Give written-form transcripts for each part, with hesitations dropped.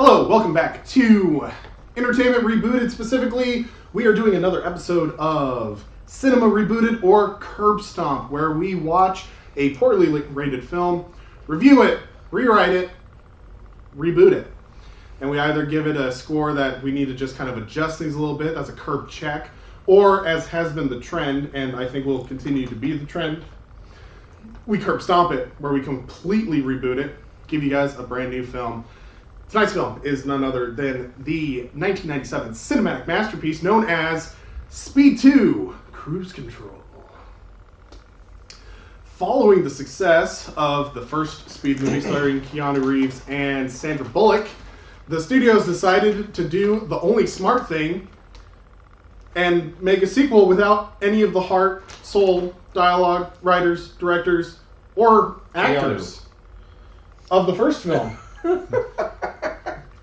Hello, welcome back to Entertainment Rebooted. Specifically, we are doing another episode of Cinema Rebooted or Curb Stomp, where we watch a poorly rated film, review it, rewrite it, reboot it. And we either give it a score that we need to just kind of adjust things a little bit, that's a curb check, or as has been the trend, and I think will continue to be the trend, we curb stomp it, where we completely reboot it, give you guys a brand new film. Tonight's film is none other than the 1997 cinematic masterpiece known as Speed 2, Cruise Control. Following the success of the first Speed movie starring Keanu Reeves and Sandra Bullock, the studios decided to do the only smart thing and make a sequel without any of the heart, soul, dialogue, writers, directors, or actors of the first film.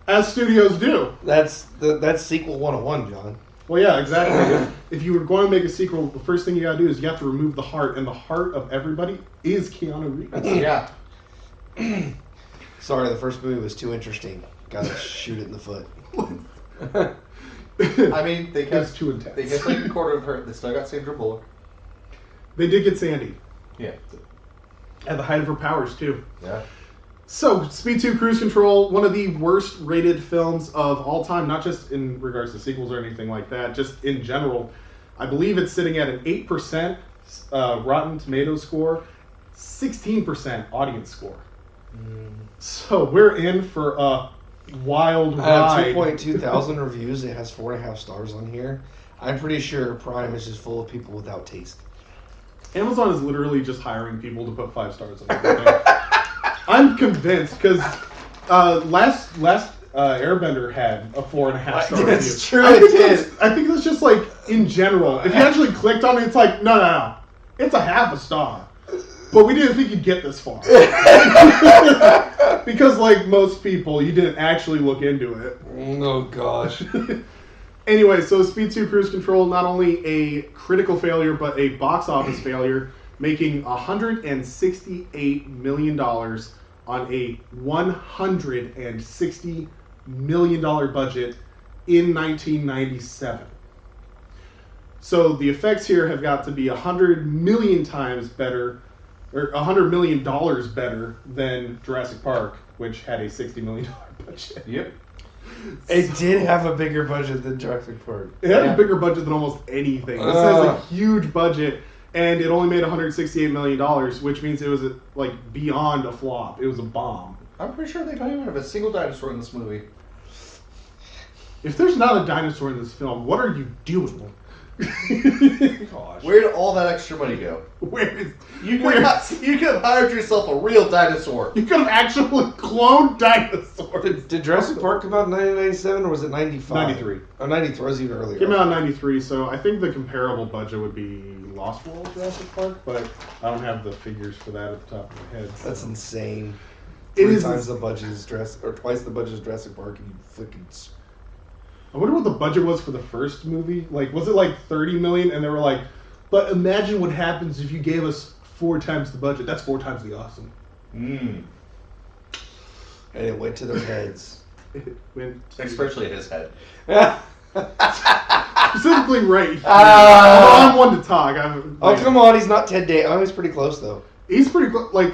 As studios do. That's sequel 101, John. Well, yeah, exactly. If you were going to make a sequel, the first thing you gotta do is you have to remove the heart, and the heart of everybody is Keanu Reeves. Yeah. Sorry, the first movie was too interesting. Gotta shoot it in the foot. I mean, they kept too intense. They kept taking a quarter of her. They still got Sandra Bullock. They did get Sandy. Yeah. At the height of her powers, too. Yeah. So, Speed 2 Cruise Control, one of the worst rated films of all time, not just in regards to sequels or anything like that, just in general. I believe it's sitting at an 8% Rotten Tomatoes score, 16% audience score. So, we're in for a wild ride. 2.2 thousand reviews. It has 4.5 stars on here. I'm pretty sure Prime is just full of people without taste. Amazon is literally just hiring people to put 5 stars on everything. I'm convinced because last Airbender had a 4.5 star review. It's true. I think that's just like in general. If you actually clicked on it, it's like no, it's a half a star. But we didn't think you'd get this far because, like most people, you didn't actually look into it. Oh gosh. Anyway, so Speed 2 Cruise Control, not only a critical failure, but a box office failure, making $168 million on a $160 million budget in 1997. So the effects here have got to be 100 million times better, or $100 million better than Jurassic Park, which had a $60 million budget. Yep. It did have a bigger budget than Jurassic Park. It had a bigger budget than almost anything. This has a huge budget, and it only made $168 million, which means it was like beyond a flop. It was a bomb. I'm pretty sure they don't even have a single dinosaur in this movie. If there's not a dinosaur in this film, what are you doing? Gosh. Where did all that extra money go? You could have hired yourself a real dinosaur. You could have actually cloned dinosaurs. Did Jurassic Park come out in 1997 or was it 95? 93. Oh, 93 was even earlier. Came out in 93, so I think the comparable budget would be Lost World Jurassic Park, but I don't have the figures for that at the top of my head. So. That's insane. It Three is times the budget is twice the budget is Jurassic Park, and you fucking. I wonder what the budget was for the first movie. Like, was it like $30 million? And they were like, but imagine what happens if you gave us 4 times the budget. That's 4 times the awesome. And it went to their heads. It went Especially his head. specifically right here. I'm one to talk. Come on, he's not Ted Day. Oh, he's pretty close though. He's pretty close. Like,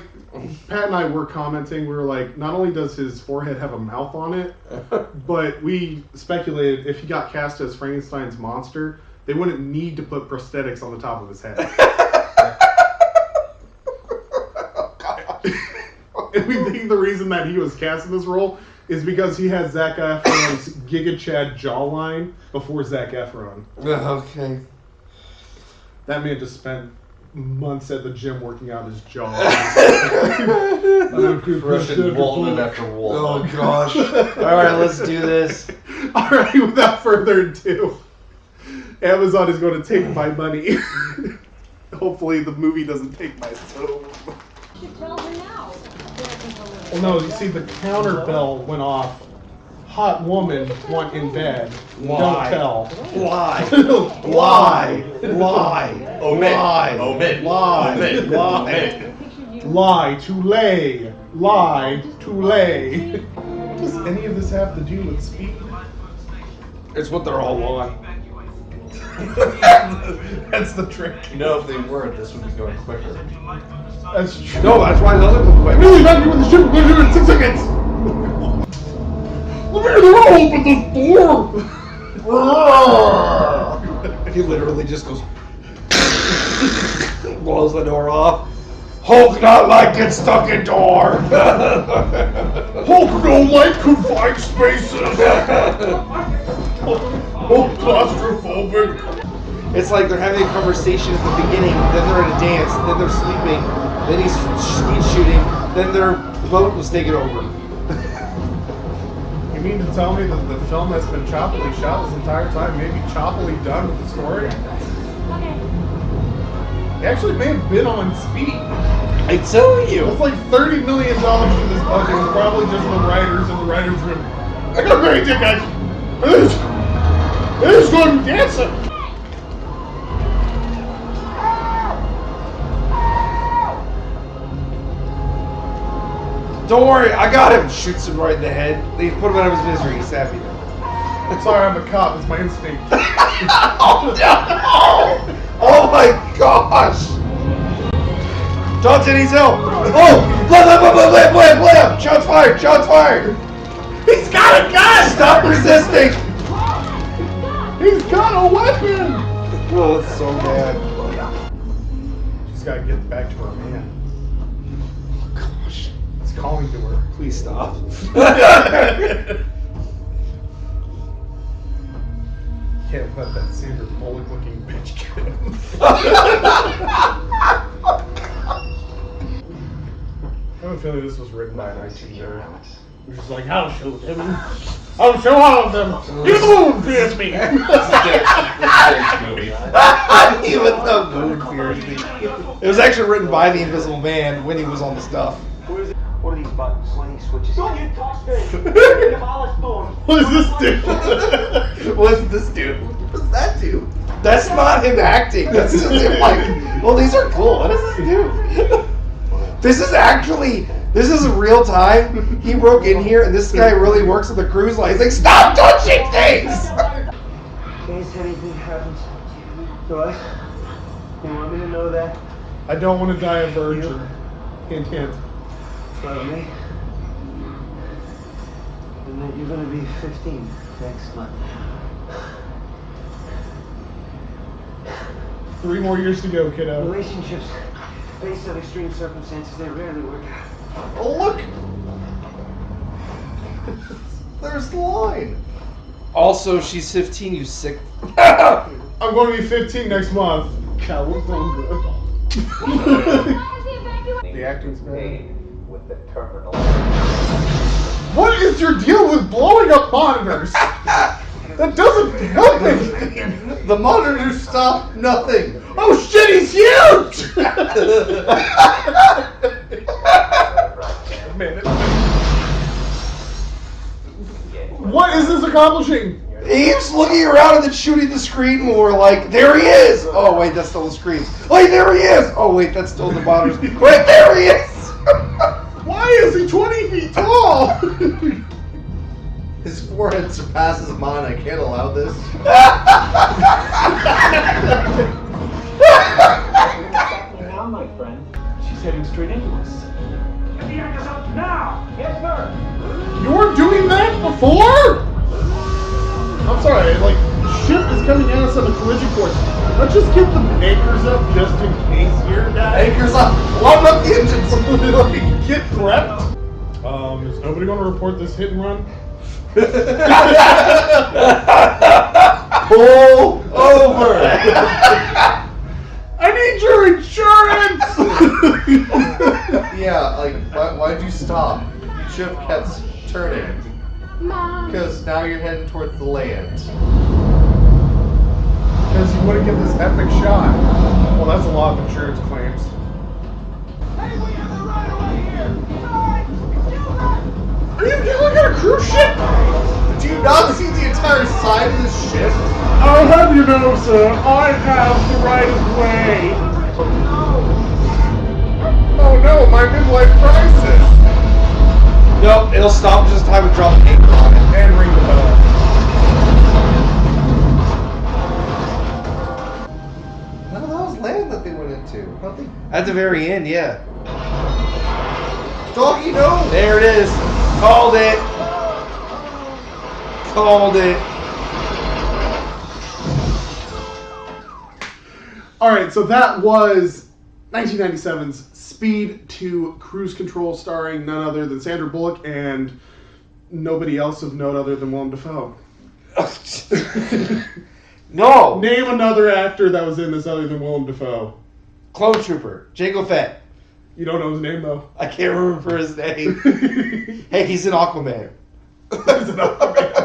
Pat and I were commenting, we were like, not only does his forehead have a mouth on it, but we speculated if he got cast as Frankenstein's monster, they wouldn't need to put prosthetics on the top of his head. And we think the reason that he was cast in this role is because he has Zac Efron's Giga Chad jawline before Zac Efron. Okay. That man just spent months at the gym working out his jaw. Crushing walnut after walnut. Oh gosh. Alright, let's do this. Alright, without further ado, Amazon is going to take my money. Hopefully the movie doesn't take my soul. You should tell her now. Well, no, you see the counter bell went off. Hot woman want in bed. Lie. Don't tell. Lie. Lie. Lie. Omit. Lie. Omit. Lie. Omit. Lie. Omit. Lie to lay. Lie to lay. does any of this have to do with speed? It's what they're all on. That's the trick. You know, if they weren't, this would be going quicker. That's true. No, that's why it doesn't go quick. Really back here with the ship. We're going to do it in 6 seconds. Let me open the door. He literally just goes, blows the door off. Hulk not like get stuck in door. Hulk no like confined spaces. Hulk claustrophobic. It's like they're having a conversation at the beginning, then they're at a dance, then they're sleeping, then he's speed shooting, then their boat was taken over. You mean to tell me that the film that's been choppily shot this entire time may be choppily done with the story? It actually may have been on speed. I tell you. It's like $30 million for this budget. It's probably just the writers and the writers' room. I got a great idea, guys. This is going to be dancing. Don't worry, I got him. Shoots him right in the head. They put him out of his misery. He's happy now. Sorry, I'm a cop. It's my instinct. Oh no! Oh my gosh! Johnson needs help! Oh! Blam! Shots fired! Shots fired! He's got a gun! Stop resisting! He's got a weapon! Oh, it's so bad. She's got to get back to her man. Gosh. He's calling to her. Please stop. Can't let that Sandra Bullock looking bitch get him. I have a feeling this was written by an IT nerd. Which is like, I'll show them. I'll show all of them. You moon fears me. Even the moon fears me. It was actually written by the Invisible Man when he was on the stuff. What are these buttons? When he switches. Don't you talk to him. What does this do? What's this do? What's that do? That's not him acting. That's just him like, well, these are cool. What does this do? This is real time. He broke in here, and this guy really works at the cruise line. He's like, stop touching things! In case anything happens to us, you want me to know that? I don't want to die a virgin. Hint, hint. Follow me. And that you're going to be 15 next month. 3 more years to go, kiddo. Relationships based on extreme circumstances, they rarely work out. Oh, look! There's the line. Also, she's 15, you sick. I'm going to be 15 next month. Cowabunga. The acting's bad. With the terminal. What is your deal with blowing up monitors? That doesn't help anything. The monitors stop nothing. Oh shit, he's huge! Man, what is this accomplishing? He's looking around and then shooting the screen when we're like, there he is! Oh, wait, that's still the screen. Wait, there he is! Oh, wait, that's still the monitors. Wait, there he is! Why is he 20 feet tall? His forehead surpasses mine. I can't allow this. Now, my friend, she's heading straight into us. Get the anchors up now! Yes, sir! You weren't doing that before? I'm sorry, like, ship is coming at us on a collision course. Let's just get the anchors up just in case here, guys. Anchors up. Load up the engines. Get prepped. Is nobody going to report this hit and run? Pull over. I need your insurance! Yeah, like, why'd you stop? You should have kept turning. Because now you're heading towards the land. Because you want to get this epic shot. Well, that's a lot of insurance claims. Hey, we have a runaway here! Are you looking at a cruise ship? Do you not see the entire side of this ship? I'll have you know, sir, I have the right of way. Oh no, my midlife crisis. No, Nope, it'll stop just in time to drop an anchor on it. And ring the bell. No, that was land that they went into. How'd they... At the very end, yeah. Doggy, no! There it is. Called it. Called it. All right, so that was 1997's Speed to Cruise Control, starring none other than Sandra Bullock and nobody else of note other than Willem Dafoe. No. Name another actor that was in this other than Willem Dafoe. Clone Trooper. Jango Fett. You don't know his name, though. I can't remember his name. Hey, he's an Aquaman. He's an Aquaman.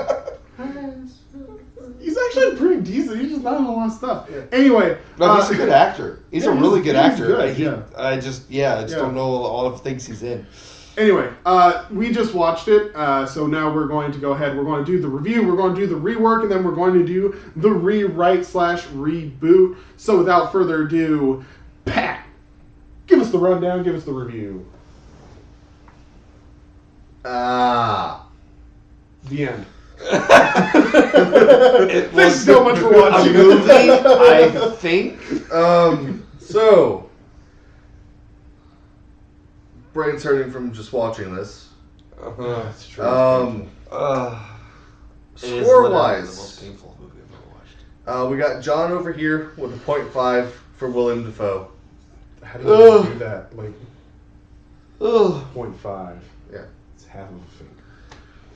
He's actually pretty decent. He's just not in a lot of stuff. Yeah. Anyway. No, he's a good actor. He's a really good actor. Good, I just don't know all of the things he's in. Anyway, we just watched it, so now we're going to go ahead. We're going to do the review, we're going to do the rework, and then we're going to do the rewrite/reboot. So without further ado, Pat, give us the rundown, give us the review. Ah. The end. Thanks so much for watching. A movie, I think. So, brain's hurting from just watching this. That's true. Score-wise, the most painful movie I've ever watched. we got John over here with a 0.5 for Willem Dafoe. How do you do that? Like, Ugh. 0.5. Yeah. It's half of a finger.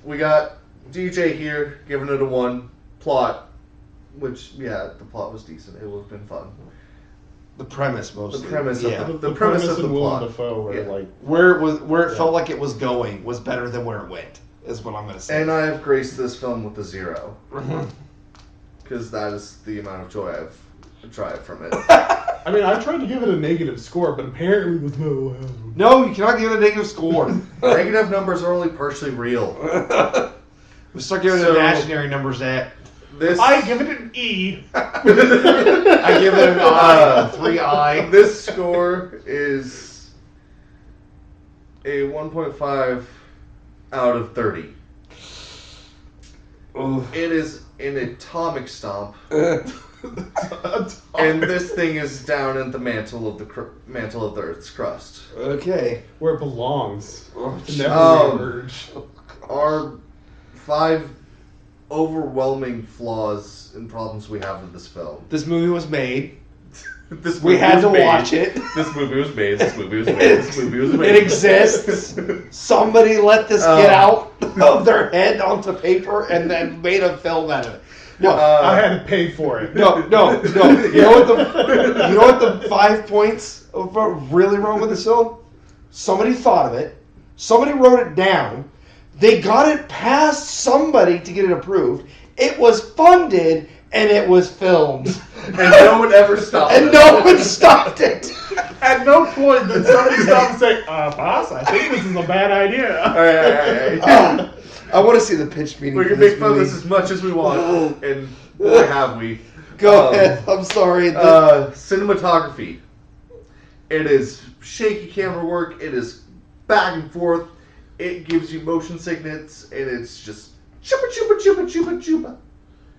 We got DJ here giving it a 1. Plot, which, yeah, the plot was decent. It would have been fun. The premise mostly. The premise yeah. of the premise of the in Willem plot. Dafoe were Yeah. like, where it felt like it was going was better than where it went, is what I'm going to say. And I have graced this film with a 0. Because that is the amount of joy I've derived from it. I mean, I tried to give it a negative score, but apparently with no. No, you cannot give it a negative score. Negative numbers are only partially real. We start giving it imaginary numbers at. This I give it an E. I give it an I, 3I. This score is a 1.5 out of 30. Oof. It is an atomic stomp, and this thing is down in the mantle of the Earth's crust. Okay. Where it belongs. Oh, To never reemerge. Our 5 overwhelming flaws and problems we have with this film. This movie was made. This We movie had was to made. watch it. This movie was made. This movie was made. This movie was made. It exists. Somebody let this get out of their head onto paper and then made a film out of it. No, I had to pay for it. no. You know what the 5 points of really wrong with this film? Somebody thought of it. Somebody wrote it down. They got it past somebody to get it approved. It was funded and it was filmed. And no one ever stopped And it. no one stopped it. At no point did somebody stop and say, boss, I think this is a bad idea. All right. I want to see the pitch meeting. We for can this make fun of movie. this as much as we want, and boy have we. Go ahead. I'm sorry. Cinematography. It is shaky camera work. It is back and forth. It gives you motion signals, and it's just chupa chupa chupa chupa chupa.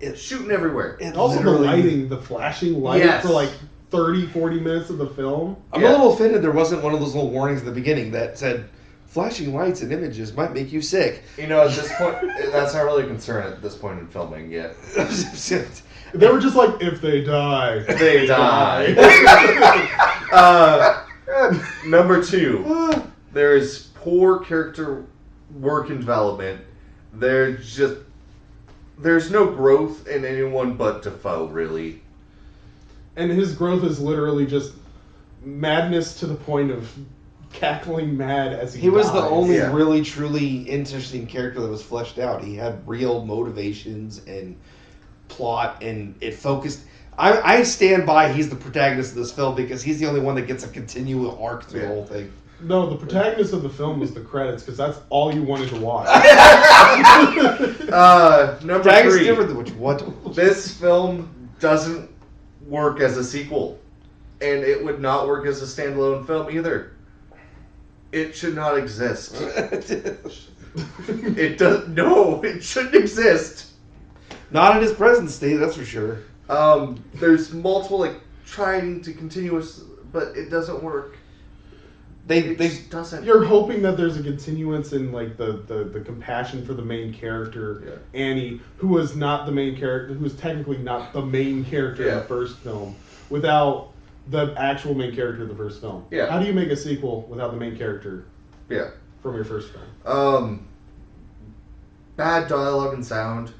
It's shooting everywhere. It Also the literally- lighting, the flashing light Yes. for like 30, 40 minutes of the film. I'm Yeah. a little offended there wasn't one of those little warnings at the beginning that said flashing lights and images might make you sick. You know, at this point, that's not really a concern at this point in filming yet. They were just like, if they die. They die. Number 2, there is poor character work and development. There's no growth in anyone but Defoe, really. And his growth is literally just madness to the point of cackling mad as he He was the dies. only Yeah. really, truly interesting character that was fleshed out. He had real motivations and plot, and it focused. I stand by he's the protagonist of this film because he's the only one that gets a continual arc through the whole thing. No, the protagonist of the film was the credits because that's all you wanted to watch. Number Protagonist 3. different than what? This film doesn't work as a sequel, and it would not work as a standalone film either. It should not exist. It does. No, it shouldn't exist. Not in his present state, that's for sure. There's multiple trying to continuous, but it doesn't work. They just doesn't. You're hoping that there's a continuance in the compassion for the main character, Annie, who was not the main character, who was technically not the main character in the first film, without the actual main character of the first film. Yeah. How do you make a sequel without the main character? Yeah. From your first film. Bad dialogue and sound.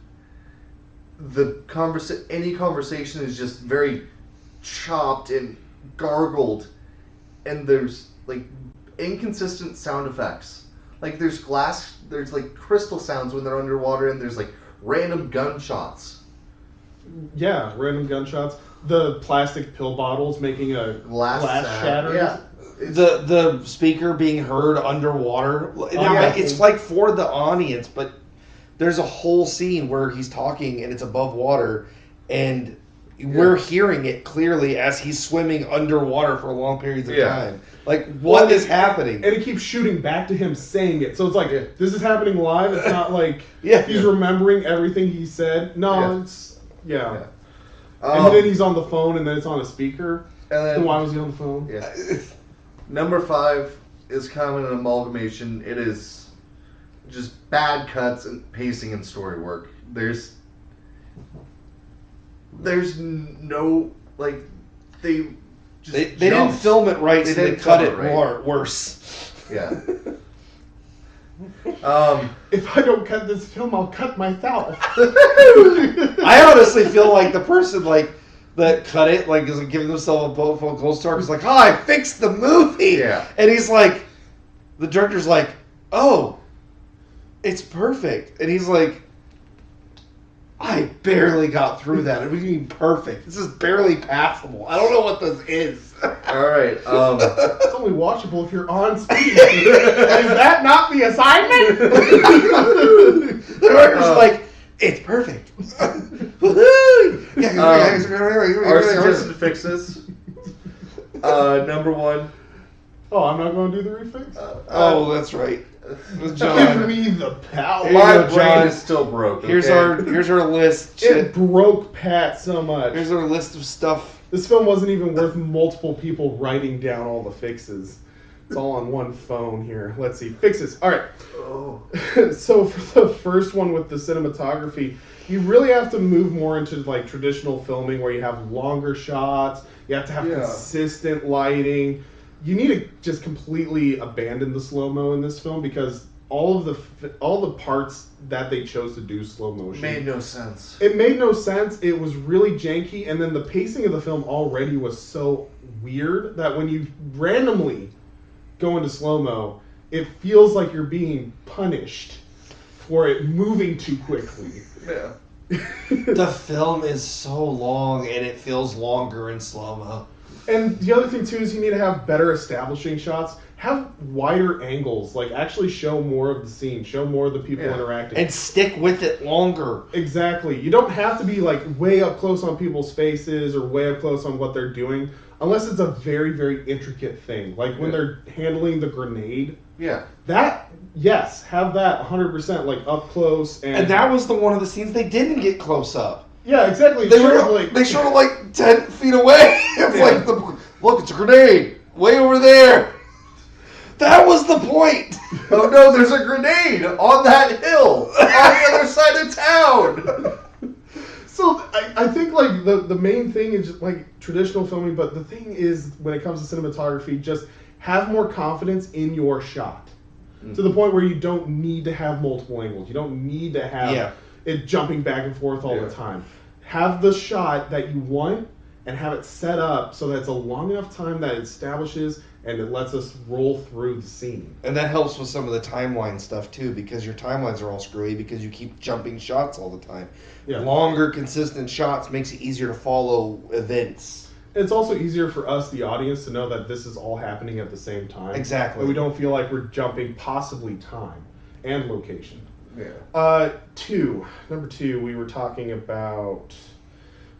Any conversation is just very chopped and gargled, and there's inconsistent sound effects. There's crystal sounds when they're underwater, and there's random gunshots. Yeah, random gunshots. The plastic pill bottles making a glass shatter. Yeah. The speaker being heard underwater. It's for the audience, but there's a whole scene where he's talking and it's above water, and we're hearing it clearly as he's swimming underwater for long periods of time. What is happening? And it keeps shooting back to him saying it. So it's this is happening live. It's not he's remembering everything he said. No, it's and then he's on the phone, and then it's on a speaker. And then why was he on the phone? Yeah. Number 5 is kind of an amalgamation. It is just bad cuts and pacing and story work. There's no they didn't film it right, so they cut it more worse. Yeah. If I don't cut this film, I'll cut myself. I honestly feel like the person that cut it is giving themselves a full gold star because I fixed the movie. Yeah. And he's the director's oh, it's perfect. And he's I barely got through that. What do you mean perfect? This is barely passable. I don't know what this is. All right. It's only watchable if you're on speed. Is that not the assignment? The director's it's perfect. Our suggested fixes. Number 1. Oh, I'm not going to do the refix? That's right. Give me the power. My brain is still broke. Here's our list. It broke Pat so much. Here's our list of stuff. This film wasn't even worth multiple people writing down all the fixes. It's all on one phone here. Let's see. Fixes. All right. Oh. So for the first one with the cinematography, you really have to move more into traditional filming where you have longer shots. You have to have consistent lighting. You need to just completely abandon the slow-mo in this film because all the parts that they chose to do slow motion made no sense. It made no sense. It was really janky, and then the pacing of the film already was so weird that when you randomly go into slow-mo, it feels like you're being punished for it moving too quickly. Yeah. The film is so long, and it feels longer in slow-mo. And the other thing, too, is you need to have better establishing shots. Have wider angles. Actually show more of the scene. Show more of the people interacting. And stick with it longer. Exactly. You don't have to be, way up close on people's faces or way up close on what they're doing. Unless it's a very, very intricate thing. When they're handling the grenade. Yeah. That, yes. Have that 100%, up close. And that was one of the scenes they didn't get close up. Yeah, exactly. They showed 10 feet away. It's look, it's a grenade way over there. That was the point. Oh no, there's a grenade on that hill on the other side of town. So I think the main thing is just traditional filming, but the thing is when it comes to cinematography, just have more confidence in your shot. To the point where you don't need to have multiple angles. You don't need to have it jumping back and forth all the time. Have the shot that you want and have it set up so that it's a long enough time that it establishes and it lets us roll through the scene. And that helps with some of the timeline stuff too, because your timelines are all screwy because you keep jumping shots all the time. Yeah. Longer, consistent shots makes it easier to follow events. It's also easier for us, the audience, to know that this is all happening at the same time. Exactly. That we don't feel like we're jumping possibly time and location. Yeah. Number 2, we were talking about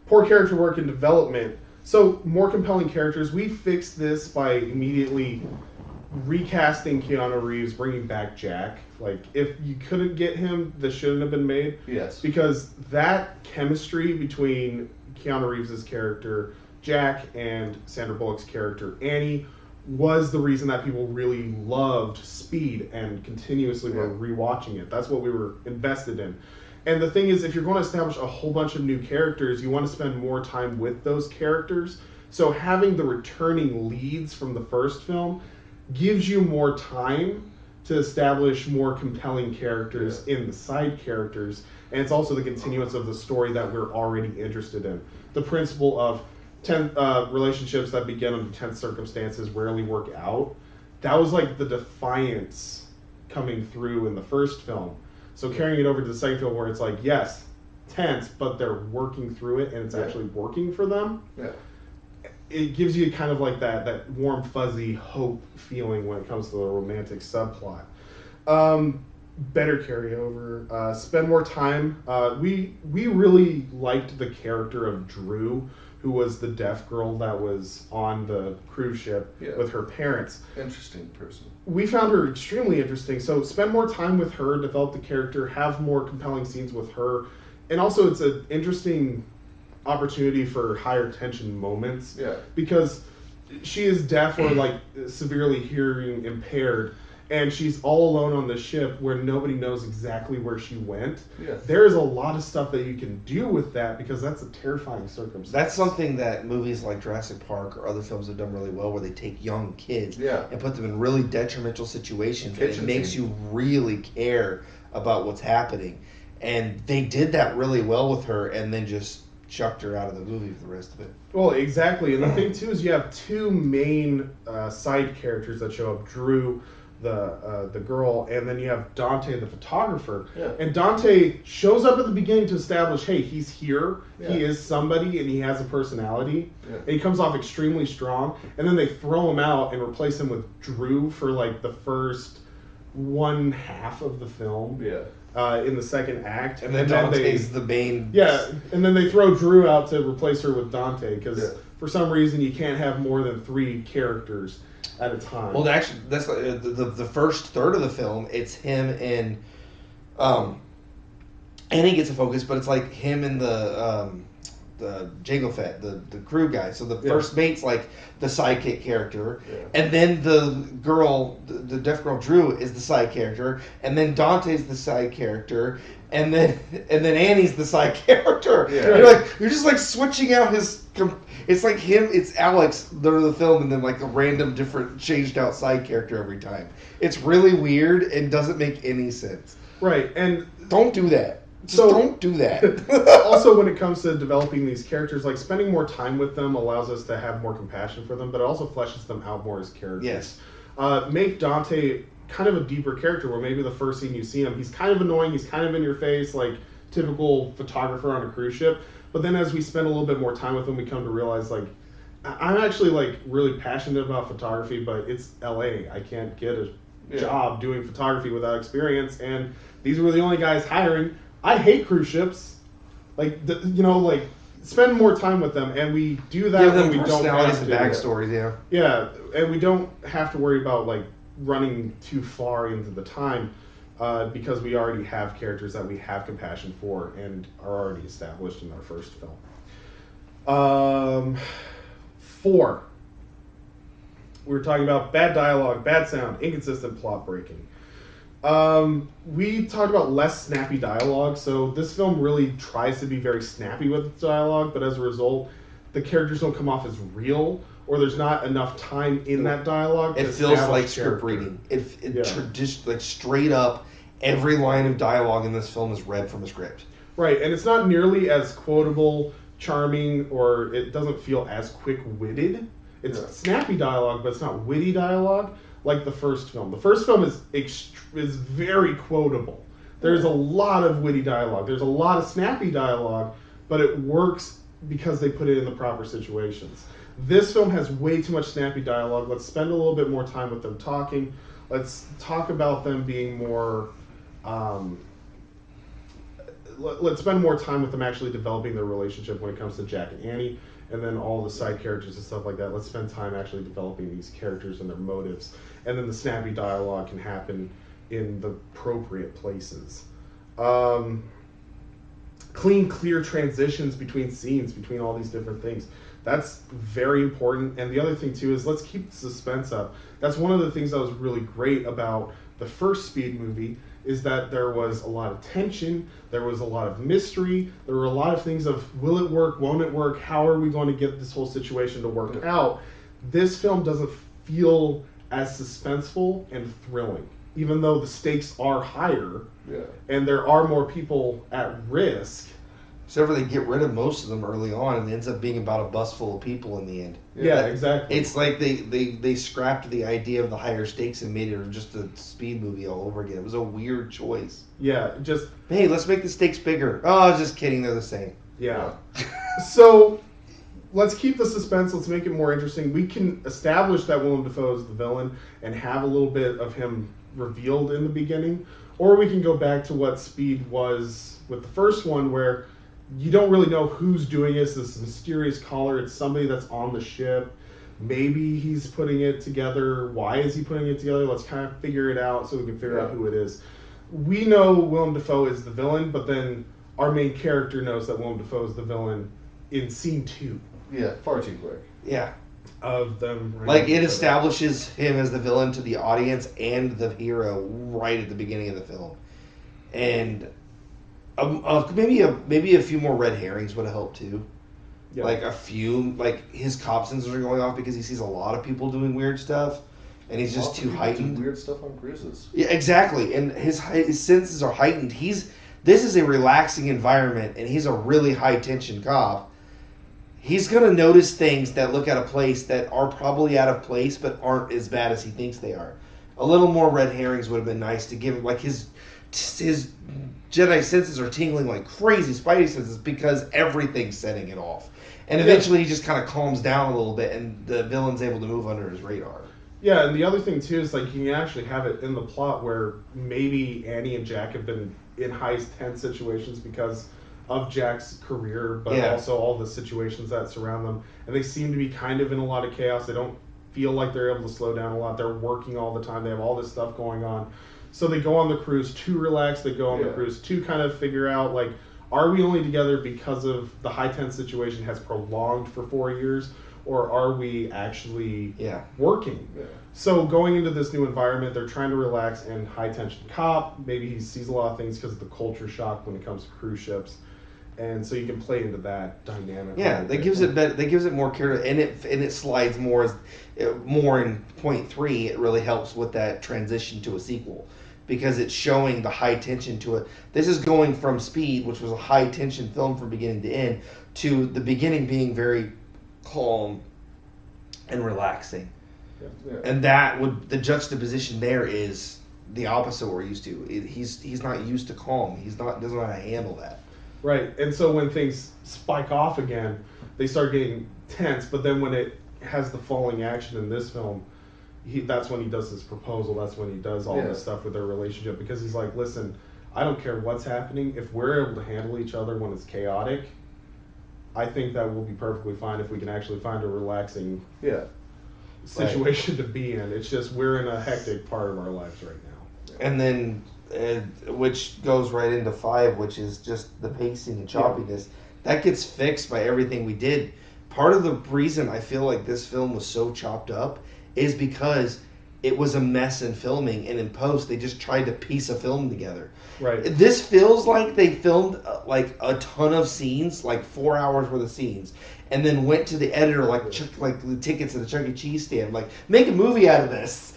poor character work and development. So more compelling characters. We fixed this by immediately recasting Keanu Reeves, bringing back Jack. Like, if you couldn't get him, this shouldn't have been made. Yes. Because that chemistry between Keanu Reeves' character, Jack, and Sandra Bullock's character, Annie, was the reason that people really loved Speed and continuously were rewatching it. That's what we were invested in. And the thing is, if you're going to establish a whole bunch of new characters, you want to spend more time with those characters. So having the returning leads from the first film gives you more time to establish more compelling characters in the side characters, and it's also the continuance of the story that we're already interested in. The principle of relationships that begin under tense circumstances rarely work out. That was like the defiance coming through in the first film. So carrying it over to the second film where it's like, yes, tense, but they're working through it and it's actually working for them. Yeah. It gives you kind of like that warm, fuzzy hope feeling when it comes to the romantic subplot. Better carryover. Spend more time. We really liked the character of Drew, who was the deaf girl that was on the cruise ship with her parents. Interesting person. We found her extremely interesting. So spend more time with her, develop the character, have more compelling scenes with her. And also it's an interesting opportunity for higher tension moments. Yeah. Because she is deaf or like severely hearing impaired, and she's all alone on the ship where nobody knows exactly where she went. Yes. There is a lot of stuff that you can do with that because that's a terrifying circumstance. That's something that movies like Jurassic Park or other films have done really well, where they take young kids and put them in really detrimental situations, and it makes you really care about what's happening. And they did that really well with her, and then just chucked her out of the movie for the rest of it. Well, exactly. And the thing too is you have two main side characters that show up: Drew, the girl, and then you have Dante, the photographer. Yeah. And Dante shows up at the beginning to establish, hey, he's here, he is somebody, and he has a personality. Yeah. And he comes off extremely strong. And then they throw him out and replace him with Drew for like the first one half of the film. Yeah. In the second act. And then Dante's the main. Yeah, and then they throw Drew out to replace her with Dante, because for some reason you can't have more than 3 characters at a time. Well, actually, that's the first third of the film. It's him and he gets a focus, but it's like him and the Jango Fett, the crew guy. So the first mate's like the sidekick character, and then the girl, the deaf girl Drew, is the side character, and then Dante's the side character, and then Annie's the side character. Yeah. You're just like switching out his. It's like him, it's Alex, the film, and then like a random different changed out side character every time. It's really weird and doesn't make any sense. Right, and don't do that. Don't do that. Also, when it comes to developing these characters, like spending more time with them allows us to have more compassion for them, but it also fleshes them out more as characters. Yes. Make Dante kind of a deeper character, where maybe the first scene you see him, he's kind of annoying, he's kind of in your face, like typical photographer on a cruise ship. But then as we spend a little bit more time with him, we come to realize, like, I'm actually like really passionate about photography, but it's LA. I can't get a job doing photography without experience, and these were the only guys hiring. I hate cruise ships. Like, spend more time with them, and we do that when we don't have to. And backstories, Yeah, and we don't have to worry about like running too far into the time, because we already have characters that we have compassion for and are already established in our first film. 4. We were talking about bad dialogue, bad sound, inconsistent plot breaking. We talked about less snappy dialogue, so this film really tries to be very snappy with its dialogue, but as a result, the characters don't come off as real, or there's not enough time in that dialogue. It feels like script reading. Like straight up, every line of dialogue in this film is read from a script. Right, and it's not nearly as quotable, charming, or it doesn't feel as quick-witted. It's snappy dialogue, but it's not witty dialogue like the first film. The first film is very quotable. There's a lot of witty dialogue. There's a lot of snappy dialogue, but it works because they put it in the proper situations. This film has way too much snappy dialogue. Let's spend a little bit more time with them talking. Let's talk about them being more... let's spend more time with them actually developing their relationship when it comes to Jack and Annie. and then all the side characters and stuff like that. Let's spend time actually developing these characters and their motives, and then the snappy dialogue can happen in the appropriate places. Clean, clear transitions between scenes, between all these different things. That's very important. And the other thing too is let's keep the suspense up. That's one of the things that was really great about the first Speed movie, is that there was a lot of tension, there was a lot of mystery, there were a lot of things of will it work, won't it work, how are we going to get this whole situation to work out. This film doesn't feel as suspenseful and thrilling, even though the stakes are higher and there are more people at risk. Except for they get rid of most of them early on, and it ends up being about a bus full of people in the end. Yeah, exactly. It's like they scrapped the idea of the higher stakes and made it just a Speed movie all over again. It was a weird choice. Yeah, just... Hey, let's make the stakes bigger. Oh, just kidding, they're the same. Yeah. So, let's keep the suspense, let's make it more interesting. We can establish that Willem Dafoe is the villain and have a little bit of him revealed in the beginning. Or we can go back to what Speed was with the first one, where you don't really know who's doing it. It's this mysterious caller. It's somebody that's on the ship. Maybe he's putting it together. Why is he putting it together? Let's kind of figure it out so we can figure out who it is. We know Willem Dafoe is the villain, but then our main character knows that Willem Dafoe is the villain in scene 2. Yeah, far too quick. Yeah. Of them. Like, it establishes him as the villain to the audience and the hero right at the beginning of the film. And... maybe a few more red herrings would have helped too. Yeah. Like a few, like his cop senses are going off because he sees a lot of people doing weird stuff, and he's just too heightened. Weird stuff on cruises. Yeah, exactly, and his senses are heightened. This is a relaxing environment, and he's a really high tension cop. He's gonna notice things that look out of place that are probably out of place, but aren't as bad as he thinks they are. A little more red herrings would have been nice to give him, like his Jedi senses are tingling like crazy, Spidey senses, because everything's setting it off. And eventually he just kind of calms down a little bit, and the villain's able to move under his radar. Yeah, and the other thing too is like you can actually have it in the plot where maybe Annie and Jack have been in high tense situations because of Jack's career, but also all the situations that surround them. And they seem to be kind of in a lot of chaos. They don't feel like they're able to slow down a lot. They're working all the time. They have all this stuff going on. So they go on the cruise to relax. They go on the cruise to kind of figure out, like, are we only together because of the high tense situation has prolonged for 4 years, or are we actually working? Yeah. So going into this new environment, they're trying to relax, and high tension cop, maybe he sees a lot of things because of the culture shock when it comes to cruise ships. And so you can play into that dynamic. Yeah, that gives it more character, and it slides more in point 3. It really helps with that transition to a sequel, because it's showing the high tension to it. This is going from Speed, which was a high tension film from beginning to end, to the beginning being very calm and relaxing. Yeah. And the juxtaposition there is the opposite we're used to. He's not used to calm. Doesn't know how to handle that. Right, and so when things spike off again, they start getting tense, but then when it has the falling action in this film, that's when he does his proposal, that's when he does all this stuff with their relationship, because he's like, listen, I don't care what's happening, if we're able to handle each other when it's chaotic, I think that will be perfectly fine if we can actually find a relaxing situation to be in. It's just we're in a hectic part of our lives right now. And then... which goes right into 5, which is just the pacing and choppiness. That gets fixed by everything we did. Part of the reason I feel like this film was so chopped up is because it was a mess in filming, and in post they just tried to piece a film together. Right. This feels like they filmed like a ton of scenes, like 4 hours worth of scenes, and then went to the editor like the tickets at the Chuck E. Cheese stand, like, make a movie out of this.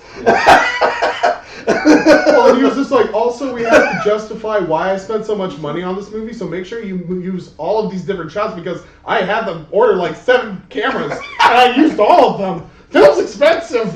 Well, and he was just like, also we have to justify why I spent so much money on this movie, so make sure you use all of these different shots, because I had them order like 7 cameras, and I used all of them. Film's expensive.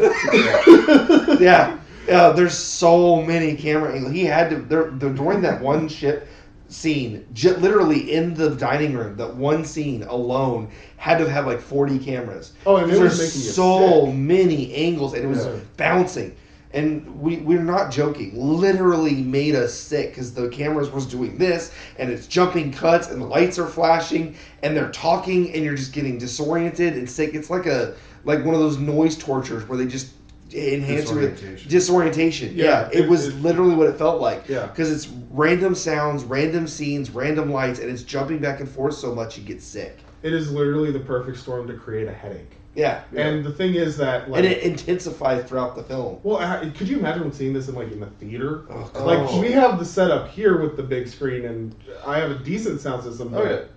There's so many camera angles. He had to, during that one ship scene, literally in the dining room, that one scene alone had to have like 40 cameras. Oh, and it was there's making you so sick. Many angles, and it was bouncing. And we're not joking. Literally made us sick because the cameras was doing this, and it's jumping cuts, and the lights are flashing, and they're talking, and you're just getting disoriented and sick. It's like one of those noise tortures where they just enhance your disorientation. Yeah, it was literally what it felt like. Yeah, because it's random sounds, random scenes, random lights, and it's jumping back and forth so much you get sick. It is literally the perfect storm to create a headache. Yeah. And the thing is that, like, and it intensifies throughout the film. Well, could you imagine seeing this in the theater? Oh, like, we have the setup here with the big screen, and I have a decent sound system. But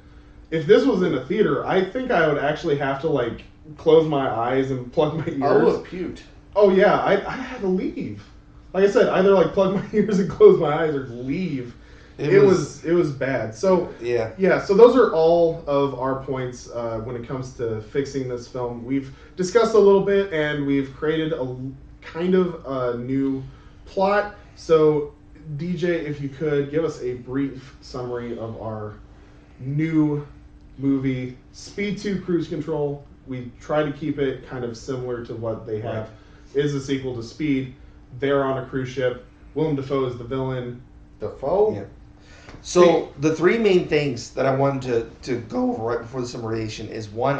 if this was in a theater, I think I would actually have to close my eyes and plug my ears. I would have puked. Oh yeah, I had to leave. Like I said, either plug my ears and close my eyes or leave. It was bad. So yeah. So those are all of our points when it comes to fixing this film. We've discussed a little bit, and we've created a kind of a new plot. So DJ, if you could give us a brief summary of our new movie, Speed 2 Cruise Control. We try to keep it kind of similar to what they have. Is a sequel to Speed. They're on a cruise ship. Willem Dafoe is the villain. Dafoe? Yeah. So the three main things that I wanted to go over right before the summation is one,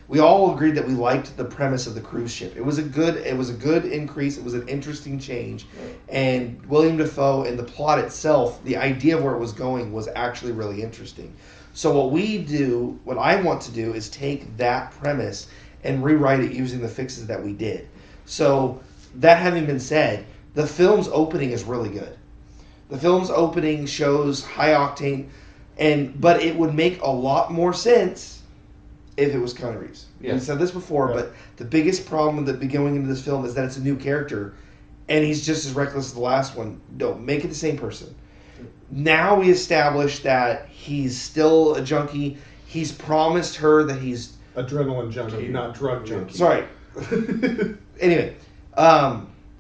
we all agreed that we liked the premise of the cruise ship. It was a good increase. It was an interesting change, and William Dafoe and the plot itself, the idea of where it was going was actually really interesting. So what I want to do is take that premise and rewrite it using the fixes that we did. So that having been said, the film's opening is really good. The film's opening shows high octane, but it would make a lot more sense if it was Keanu Reeves. Yeah. We said this before, but the biggest problem that going into this film is that it's a new character, and he's just as reckless as the last one. No, make it the same person. Now we established that he's still a junkie. He's promised her that he's adrenaline junkie, not drug junkie. Sorry. Anyway,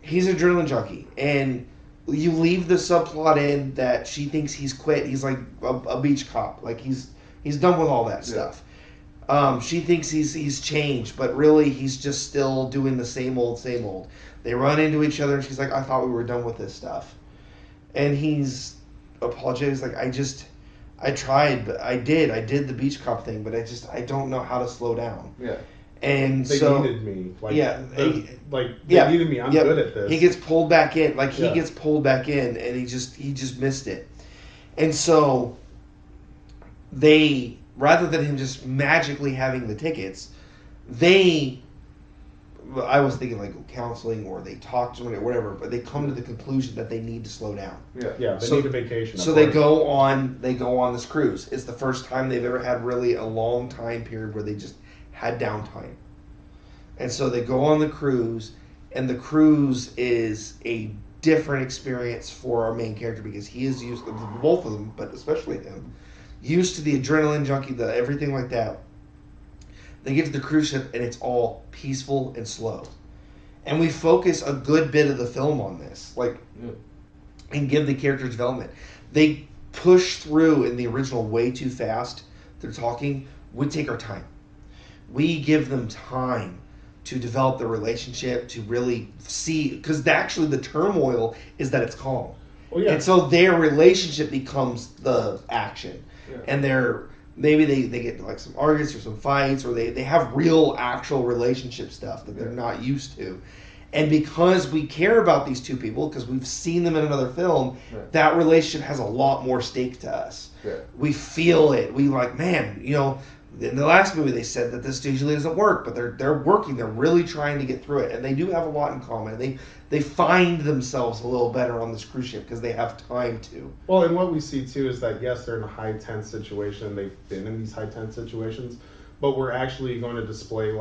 he's an adrenaline junkie, and you leave the subplot in that she thinks he's quit. He's like a beach cop. Like he's done with all that stuff. She thinks he's changed, but really he's just still doing the same old, same old. They run into each other, and she's like, "I thought we were done with this stuff," and he's apologized. Like, I tried, but I did the beach cop thing, but I don't know how to slow down. Yeah. And they needed me. They needed me. I'm good at this. He gets pulled back in. He gets pulled back in, and he just missed it. And so they, rather than him just magically having the tickets, I was thinking counseling, or they talk to him or whatever, but they come to the conclusion that they need to slow down. Yeah. They need a vacation. So they go on this cruise. It's the first time they've ever had really a long time period where they just had downtime. And so they go on the cruise, and the cruise is a different experience for our main character because he is used, both of them, but especially him, used to the adrenaline junkie, the everything like that. They get to the cruise ship, and it's all peaceful and slow. And we focus a good bit of the film on this, and give the character development. They push through in the original way too fast. They're talking. We take our time. We give them time to develop the relationship, to really see, because actually the turmoil is that it's calm. Oh, yeah. And so their relationship becomes the action. Yeah. And maybe they get some arguments or some fights, or they have real actual relationship stuff that they're not used to. And because we care about these two people, because we've seen them in another film, that relationship has a lot more stake to us. Yeah. We feel it. We man, in the last movie they said that this usually doesn't work, but they're working. They're really trying to get through it, and they do have a lot in common. They find themselves a little better on this cruise ship because they have time to. Well, and what we see too is that yes, they're in a high tense situation. They've been in these high tense situations, but we're actually going to display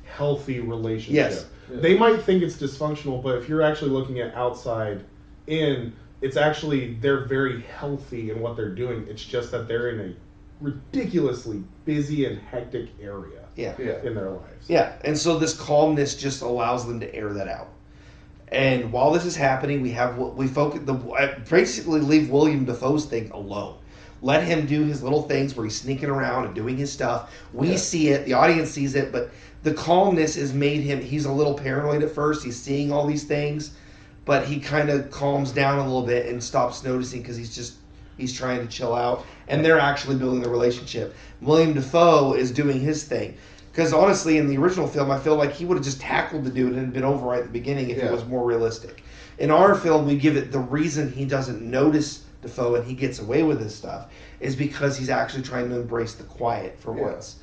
healthy relationship. Yes. Yeah. They might think it's dysfunctional, but if you're actually looking at outside in, it's actually they're very healthy in what they're doing. It's just that they're in a ridiculoly busy and hectic area in their lives. Yeah, and so this calmness just allows them to air that out. And while this is happening, we focus basically leave William Dafoe's thing alone. Let him do his little things where he's sneaking around and doing his stuff. We see it, the audience sees it, but the calmness has made him, he's a little paranoid at first. He's seeing all these things, but he kind of calms down a little bit and stops noticing because he's trying to chill out. And they're actually building the relationship. William Dafoe is doing his thing. Because honestly, in the original film, I feel like he would have just tackled the dude and been over right at the beginning if it was more realistic. In our film, we give it the reason he doesn't notice Dafoe and he gets away with his stuff is because he's actually trying to embrace the quiet for once.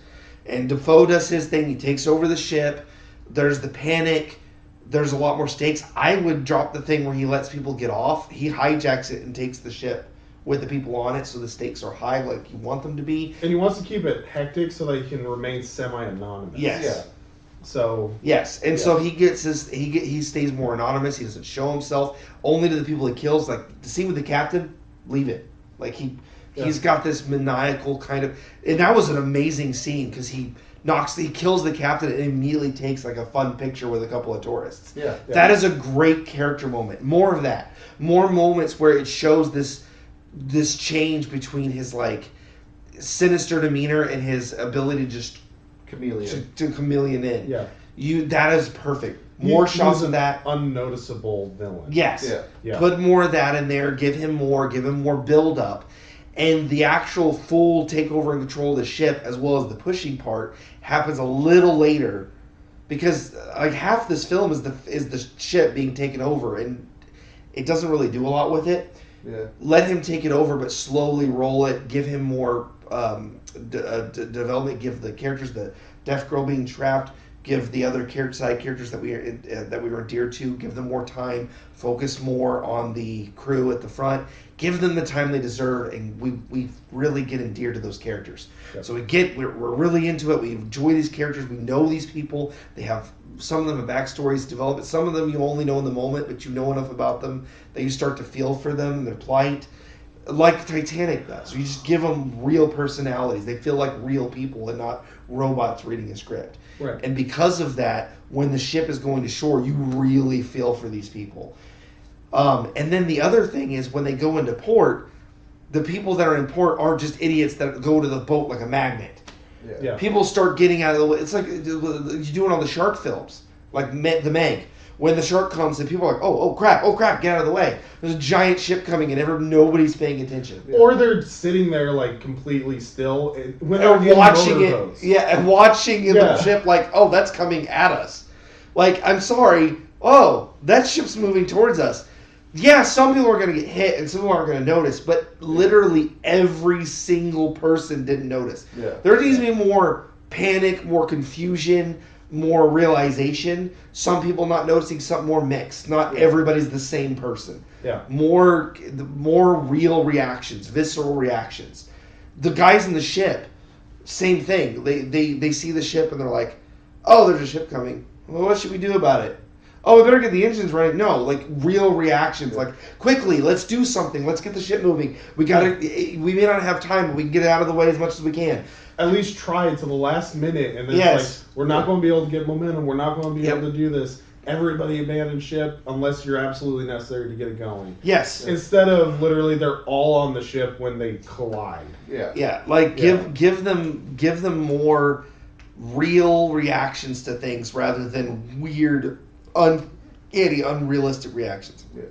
And Dafoe does his thing. He takes over the ship. There's the panic. There's a lot more stakes. I would drop the thing where he lets people get off. He hijacks it and takes the ship with the people on it, so the stakes are high like you want them to be. And he wants to keep it hectic so that he can remain semi-anonymous. Yes. Yeah. So. Yes, and so he gets he stays more anonymous. He doesn't show himself only to the people he kills. Like the scene with the captain, leave it. Like he's got this maniacal kind of, and that was an amazing scene because he kills the captain and immediately takes like a fun picture with a couple of tourists. Yeah. That is a great character moment. More of that. More moments where it shows this change between his like sinister demeanor and his ability to just to chameleon in. Yeah. That is perfect. More shots of that. Unnoticeable villain. Yes. Yeah. Put more of that in there. Give him more build up. And the actual full takeover and control of the ship, as well as the pushing part, happens a little later, because like half this film is the ship being taken over, and it doesn't really do a lot with it. Yeah. Let him take it over, but slowly roll it. Give him more development. Give the characters, the deaf girl being trapped. Give the other side characters that we were endeared to. Give them more time. Focus more on the crew at the front. Give them the time they deserve, and we really get endeared to those characters. Yep. So we're really into it. We enjoy these characters. We know these people. They have some of them have backstories developed. Some of them you only know in the moment, but you know enough about them that you start to feel for them and their plight, like Titanic does. You just give them real personalities. They feel like real people and not robots reading a script. Right. And because of that, when the ship is going to shore, you really feel for these people. And then the other thing is when they go into port, the people that are in port aren't just idiots that go to the boat like a magnet. Yeah. People start getting out of the way. It's like you do it on the shark films, like The Meg. When the shark comes and people are like, oh crap, get out of the way. There's a giant ship coming and nobody's paying attention. Yeah. Or they're sitting there like completely still when they're they're watching it. Yeah, and watching the ship like, oh, that's coming at us. Like, I'm sorry. Oh, that ship's moving towards us. Yeah, some people are going to get hit and some people aren't going to notice, but literally every single person didn't notice. Yeah. There needs to be more panic, more confusion, more realization. Some people not noticing, something more mixed. Not everybody's the same person. Yeah. More real reactions, visceral reactions. The guys in the ship, same thing. They see the ship and they're like, oh, there's a ship coming. Well, what should we do about it? Oh, we better get the engines running. No, like real reactions. Like, quickly, let's do something. Let's get the ship moving. We may not have time, but we can get it out of the way as much as we can. At least try it to the last minute, and then it's like, we're not going to be able to get momentum. We're not going to be able to do this. Everybody abandon ship unless you're absolutely necessary to get it going. Yes. Instead of literally they're all on the ship when they collide. Yeah. Yeah. Like give them more real reactions to things rather than weird, unrealistic reactions. Yeah.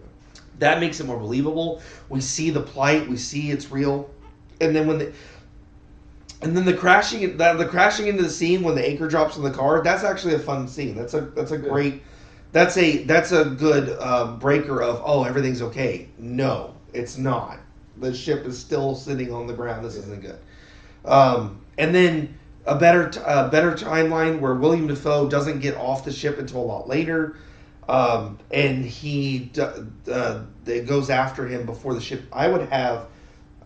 That makes it more believable. We see the plight. We see it's real. And then the crashing into the scene when the anchor drops in the car. That's actually a fun scene. That's a great. That's a good breaker of everything's okay. No, it's not. The ship is still sitting on the ground. This isn't good. And then a better timeline where William Dafoe doesn't get off the ship until a lot later, and he goes after him before the ship. I would have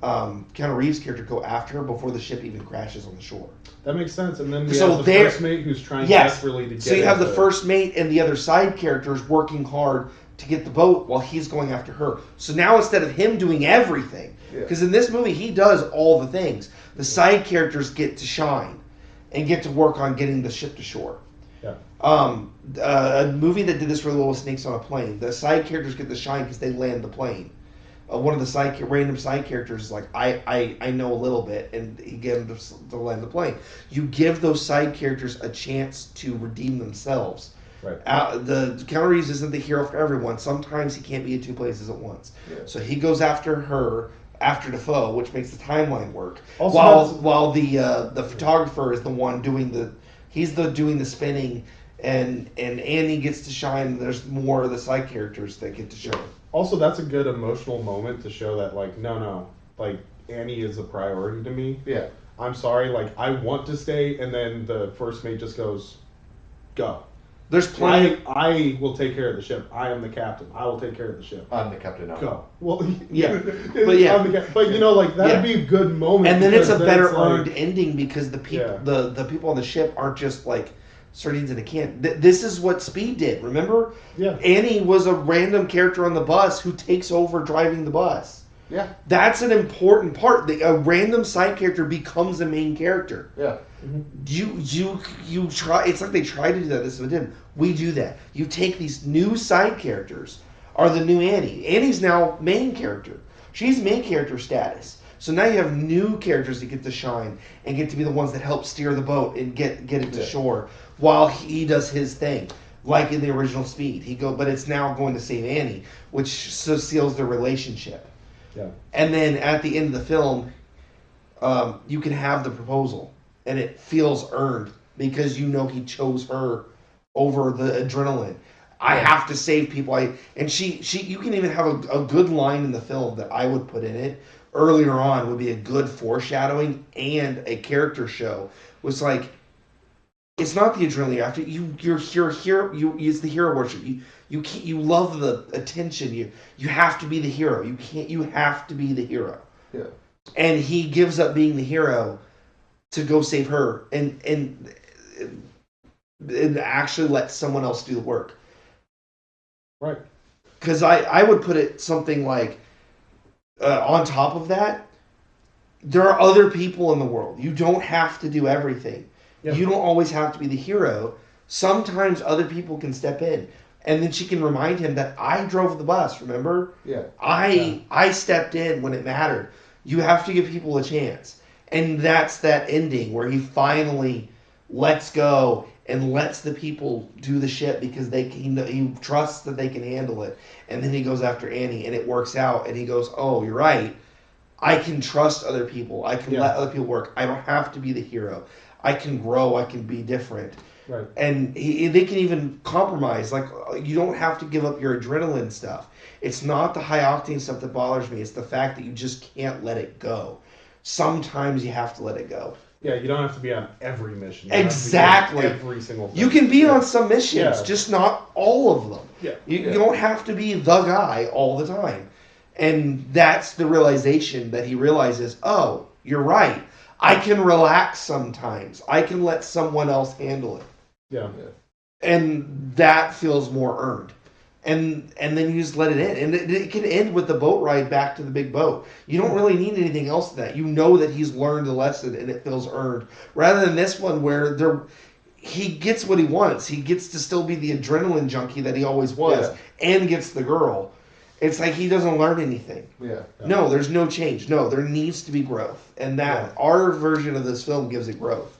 Keanu Reeves' character go after her before the ship even crashes on the shore. That makes sense. And then we have the first mate who's trying desperately to get So you have the first mate and the other side characters working hard to get the boat while he's going after her. So now instead of him doing everything, because in this movie he does all the things, the side characters get to shine and get to work on getting the ship to shore. Yeah. A movie that did this really well was Snakes on a Plane. The side characters get to shine because they land the plane. one of the random side characters is like, I know a little bit, and he gave him to land the plane. You give those side characters a chance to redeem themselves. Right. The Keanu Reeves isn't the hero for everyone. Sometimes he can't be in two places at once. Yeah. So he goes after her, after Defoe, which makes the timeline work. Also, while the photographer is the one doing the spinning, and Annie gets to shine. There's more of the side characters that get to shine. Also, that's a good emotional moment to show that, like, no, like, Annie is a priority to me. Yeah. I'm sorry, like, I want to stay, and then the first mate just goes, go. There's plenty. I will take care of the ship. I am the captain. I will take care of the ship. I'm the captain now. Go. Well, yeah. But you know, like, that'd be a good moment. And then it's a better earned ending because the people, the people on the ship aren't just like sardines in a can. This is what Speed did. Remember? Yeah. Annie was a random character on the bus who takes over driving the bus. Yeah. That's an important part. A random side character becomes a main character. Yeah. Mm-hmm. You try. It's like they try to do that. This one didn't. We do that. You take these new side characters, are the new Annie. Annie's now main character. She's main character status. So now you have new characters that get to shine and get to be the ones that help steer the boat and get it to shore while he does his thing. Like in the original Speed, but it's now going to save Annie, which so seals their relationship. Yeah. And then at the end of the film, you can have the proposal, and it feels earned because you know he chose her over the adrenaline. I have to save people. You can even have a good line in the film that I would put in it earlier on would be a good foreshadowing and a character show. Was like, it's not the adrenaline after you're here. It's the hero worship. You love the attention. You have to be the hero. You have to be the hero. Yeah. And he gives up being the hero to go save her and actually let someone else do the work. Right. Because I would put it something like, on top of that, there are other people in the world. You don't have to do everything. Yeah. You don't always have to be the hero. Sometimes other people can step in. And then she can remind him that I drove the bus, remember? Yeah. I stepped in when it mattered. You have to give people a chance. And that's that ending where he finally lets go and lets the people do the shit because he trusts that they can handle it. And then he goes after Annie and it works out. And he goes, oh, you're right. I can trust other people. I can let other people work. I don't have to be the hero. I can grow. I can be different. Right. And they can even compromise. Like, you don't have to give up your adrenaline stuff. It's not the high octane stuff that bothers me. It's the fact that you just can't let it go. Sometimes you have to let it go. Yeah, you don't have to be on every mission. Exactly. Every single thing. You can be on some missions, just not all of them. Yeah. You don't have to be the guy all the time. And that's the realization that he realizes, oh, you're right. I can relax sometimes. I can let someone else handle it. Yeah. And that feels more earned. And then you just let it in. And it can end with the boat ride back to the big boat. You don't really need anything else than that. You know that he's learned the lesson and it feels earned. Rather than this one where he gets what he wants. He gets to still be the adrenaline junkie that he always was and gets the girl. It's like he doesn't learn anything. Yeah. No, there's no change. No, there needs to be growth. And our version of this film gives it growth.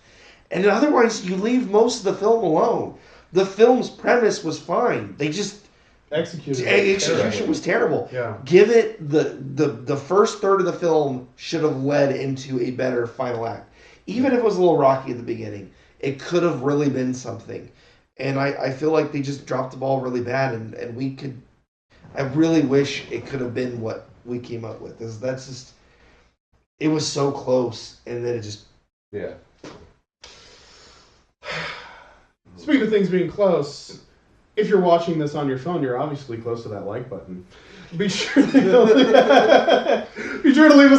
And otherwise, you leave most of the film alone. The film's premise was fine. They just... Execution was terrible. Yeah. Give it the first third of the film should have led into a better final act. Even if it was a little rocky at the beginning, it could have really been something. And I feel like they just dropped the ball really bad, and we could... I really wish it could have been what we came up with. That's just... It was so close, and then it just... Yeah. Speaking of things being close... If you're watching this on your phone, you're obviously close to that like button. Be sure to leave us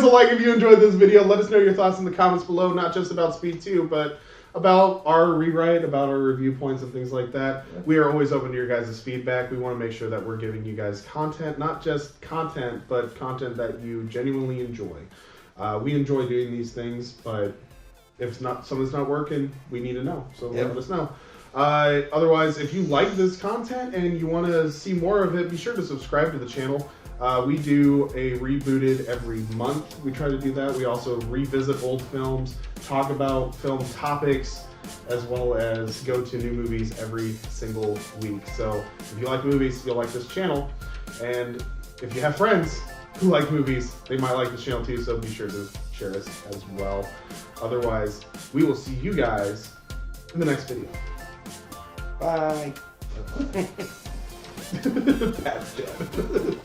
a like if you enjoyed this video. Let us know your thoughts in the comments below, not just about Speed 2, but about our rewrite, about our review points and things like that. We are always open to your guys' feedback. We want to make sure that we're giving you guys content, not just content, but content that you genuinely enjoy. We enjoy doing these things, but if something's not working, we need to know. So let us know. Otherwise, if you like this content and you want to see more of it, be sure to subscribe to the channel. We do a Rebooted every month. We try to do that. We also revisit old films, talk about film topics, as well as go to new movies every single week. So if you like movies, you'll like this channel. And if you have friends who like movies, they might like this channel too, so be sure to share us as well. Otherwise, we will see you guys in the next video. Bye. That's dead.